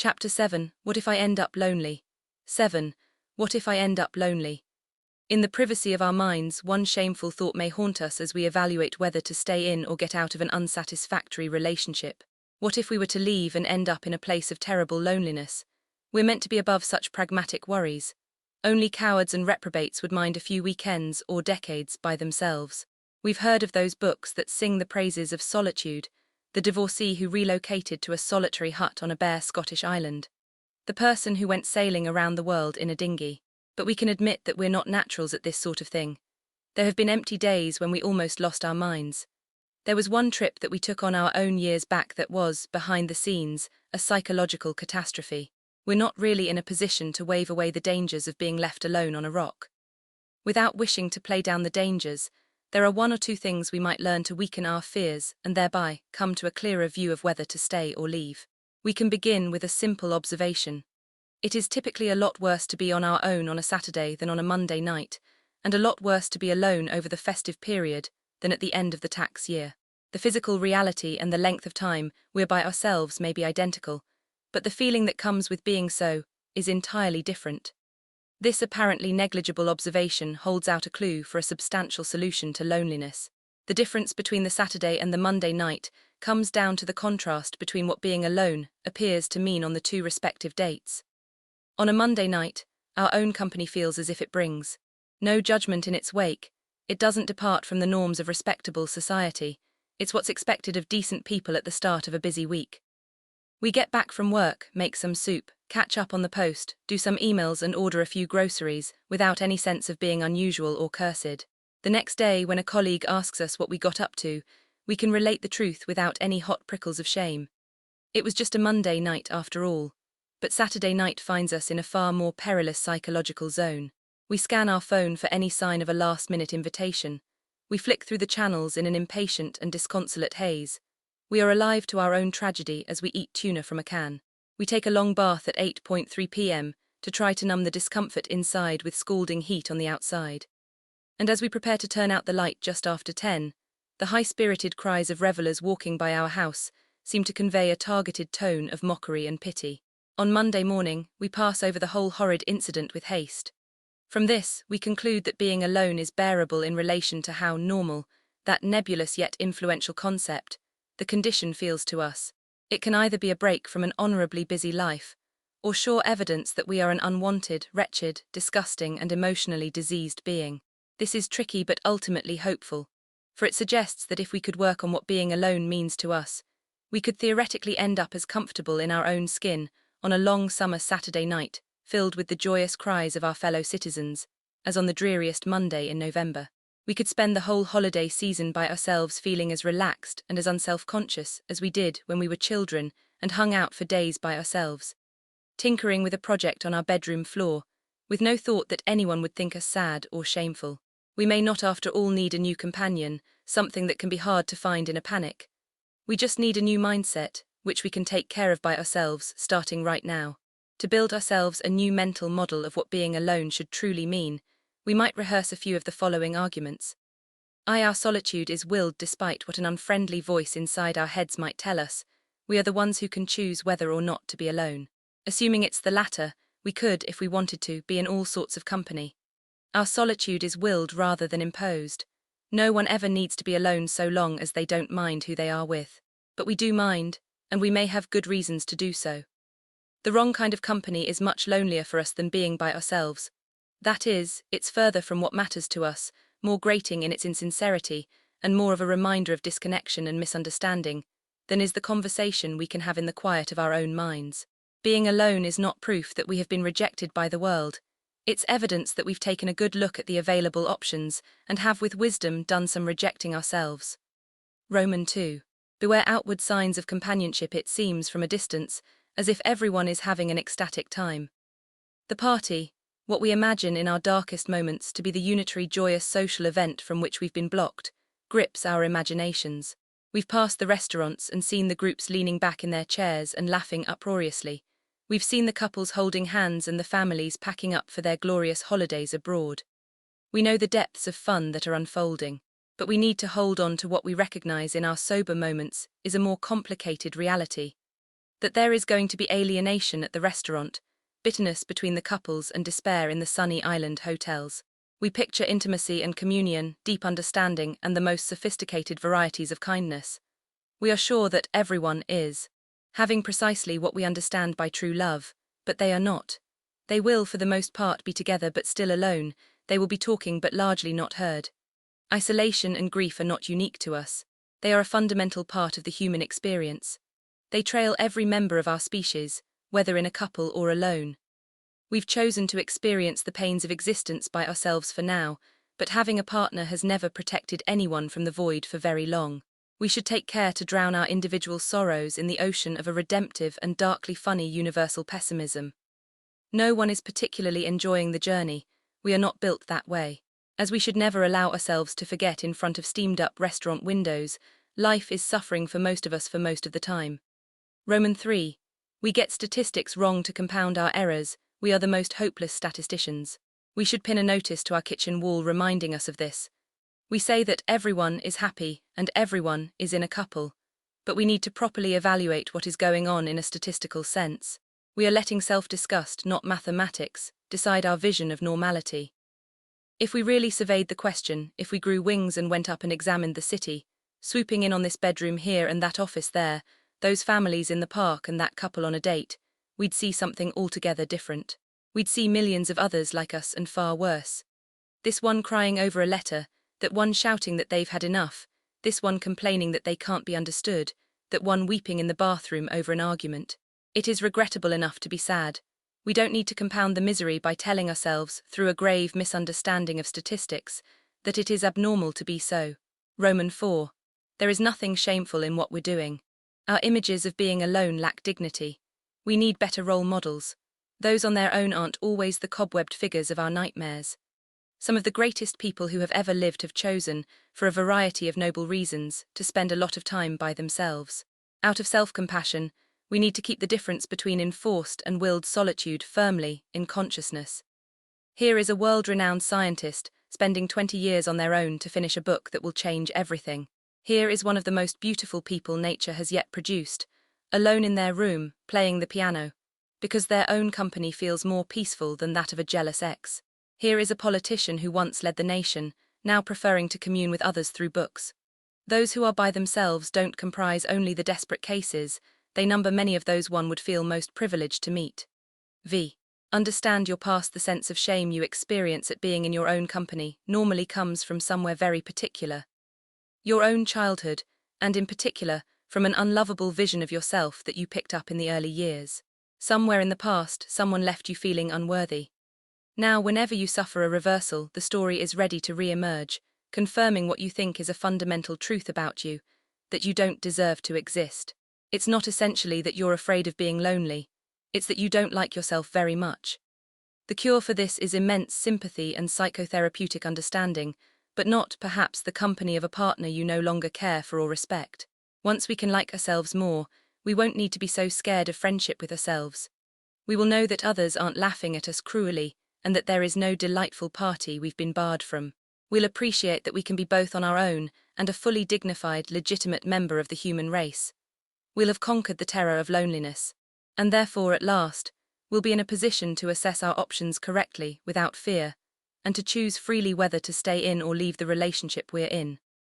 Chapter 7. What if I end up lonely? 7. What if I end up lonely? In the privacy of our minds, one shameful thought may haunt us as we evaluate whether to stay in or get out of an unsatisfactory relationship. What if we were to leave and end up in a place of terrible loneliness? We're meant to be above such pragmatic worries. Only cowards and reprobates would mind a few weekends or decades by themselves. We've heard of those books that sing the praises of solitude, the divorcee who relocated to a solitary hut on a bare Scottish island, the person who went sailing around the world in a dinghy. But we can admit that we're not naturals at this sort of thing. There have been empty days when we almost lost our minds. There was one trip that we took on our own years back that was, behind the scenes, a psychological catastrophe. We're not really in a position to wave away the dangers of being left alone on a rock. Without wishing to play down the dangers, there are one or two things we might learn to weaken our fears and thereby come to a clearer view of whether to stay or leave. We can begin with a simple observation. It is typically a lot worse to be on our own on a Saturday than on a Monday night, and a lot worse to be alone over the festive period than at the end of the tax year. The physical reality and the length of time we're by ourselves may be identical, but the feeling that comes with being so is entirely different. This apparently negligible observation holds out a clue for a substantial solution to loneliness. The difference between the Saturday and the Monday night comes down to the contrast between what being alone appears to mean on the two respective dates. On a Monday night, our own company feels as if it brings no judgment in its wake. It doesn't depart from the norms of respectable society. It's what's expected of decent people at the start of a busy week. We get back from work, make some soup, catch up on the post, do some emails and order a few groceries without any sense of being unusual or cursed. The next day, when a colleague asks us what we got up to, we can relate the truth without any hot prickles of shame. It was just a Monday night after all. But Saturday night finds us in a far more perilous psychological zone. We scan our phone for any sign of a last-minute invitation. We flick through the channels in an impatient and disconsolate haze. We are alive to our own tragedy as we eat tuna from a can. We take a long bath at 8:03 p.m. to try to numb the discomfort inside with scalding heat on the outside. And as we prepare to turn out the light just after 10, the high-spirited cries of revelers walking by our house seem to convey a targeted tone of mockery and pity. On Monday morning, we pass over the whole horrid incident with haste. From this, we conclude that being alone is bearable in relation to how normal, that nebulous yet influential concept, the condition feels to us. It can either be a break from an honorably busy life, or sure evidence that we are an unwanted, wretched, disgusting and emotionally diseased being. This is tricky but ultimately hopeful, for it suggests that if we could work on what being alone means to us, we could theoretically end up as comfortable in our own skin on a long summer Saturday night, filled with the joyous cries of our fellow citizens, as on the dreariest Monday in November. We could spend the whole holiday season by ourselves feeling as relaxed and as unself-conscious as we did when we were children and hung out for days by ourselves, tinkering with a project on our bedroom floor, with no thought that anyone would think us sad or shameful. We may not after all need a new companion, something that can be hard to find in a panic. We just need a new mindset, which we can take care of by ourselves, starting right now. To build ourselves a new mental model of what being alone should truly mean, we might rehearse a few of the following arguments. Our solitude is willed despite what an unfriendly voice inside our heads might tell us. We are the ones who can choose whether or not to be alone. Assuming it's the latter, we could, if we wanted to, be in all sorts of company. Our solitude is willed rather than imposed. No one ever needs to be alone so long as they don't mind who they are with. But we do mind, and we may have good reasons to do so. The wrong kind of company is much lonelier for us than being by ourselves. That is, it's further from what matters to us, more grating in its insincerity, and more of a reminder of disconnection and misunderstanding, than is the conversation we can have in the quiet of our own minds. Being alone is not proof that we have been rejected by the world. It's evidence that we've taken a good look at the available options and have with wisdom done some rejecting ourselves. Roman 2. Beware outward signs of companionship, it seems from a distance, as if everyone is having an ecstatic time. The party, what we imagine in our darkest moments to be the unitary joyous social event from which we've been blocked, grips our imaginations. We've passed the restaurants and seen the groups leaning back in their chairs and laughing uproariously. We've seen the couples holding hands and the families packing up for their glorious holidays abroad. We know the depths of fun that are unfolding, but we need to hold on to what we recognize in our sober moments is a more complicated reality. That there is going to be alienation at the restaurant, bitterness between the couples and despair in the sunny island hotels. We picture intimacy and communion, deep understanding, and the most sophisticated varieties of kindness. We are sure that everyone is having precisely what we understand by true love, but they are not. They will, for the most part, be together but still alone. They will be talking but largely not heard. Isolation and grief are not unique to us. They are a fundamental part of the human experience. They trail every member of our species, whether in a couple or alone. We've chosen to experience the pains of existence by ourselves for now, but having a partner has never protected anyone from the void for very long. We should take care to drown our individual sorrows in the ocean of a redemptive and darkly funny universal pessimism. No one is particularly enjoying the journey. We are not built that way. As we should never allow ourselves to forget in front of steamed-up restaurant windows, life is suffering for most of us for most of the time. Roman 3. We get statistics wrong to compound our errors. We are the most hopeless statisticians. We should pin a notice to our kitchen wall reminding us of this. We say that everyone is happy and everyone is in a couple, but we need to properly evaluate what is going on in a statistical sense. We are letting self-disgust, not mathematics, decide our vision of normality. If we really surveyed the question, if we grew wings and went up and examined the city, swooping in on this bedroom here and that office there, those families in the park and that couple on a date, we'd see something altogether different. We'd see millions of others like us and far worse. This one crying over a letter, that one shouting that they've had enough, this one complaining that they can't be understood, that one weeping in the bathroom over an argument. It is regrettable enough to be sad. We don't need to compound the misery by telling ourselves, through a grave misunderstanding of statistics, that it is abnormal to be so. Roman 4. There is nothing shameful in what we're doing. Our images of being alone lack dignity. We need better role models. Those on their own aren't always the cobwebbed figures of our nightmares. Some of the greatest people who have ever lived have chosen, for a variety of noble reasons, to spend a lot of time by themselves. Out of self-compassion, we need to keep the difference between enforced and willed solitude firmly in consciousness. Here is a world-renowned scientist spending 20 years on their own to finish a book that will change everything. Here is one of the most beautiful people nature has yet produced, alone in their room, playing the piano, because their own company feels more peaceful than that of a jealous ex. Here is a politician who once led the nation, now preferring to commune with others through books. Those who are by themselves don't comprise only the desperate cases, they number many of those one would feel most privileged to meet. V. Understand your past. The sense of shame you experience at being in your own company normally comes from somewhere very particular. Your own childhood, and in particular, from an unlovable vision of yourself that you picked up in the early years. Somewhere in the past, someone left you feeling unworthy. Now, whenever you suffer a reversal, the story is ready to re-emerge, confirming what you think is a fundamental truth about you, that you don't deserve to exist. It's not essentially that you're afraid of being lonely, it's that you don't like yourself very much. The cure for this is immense sympathy and psychotherapeutic understanding, but not, perhaps, the company of a partner you no longer care for or respect. Once we can like ourselves more, we won't need to be so scared of friendship with ourselves. We will know that others aren't laughing at us cruelly, and that there is no delightful party we've been barred from. We'll appreciate that we can be both on our own and a fully dignified, legitimate member of the human race. We'll have conquered the terror of loneliness, and therefore, at last, we'll be in a position to assess our options correctly, without fear, and to choose freely whether to stay in or leave the relationship we're in.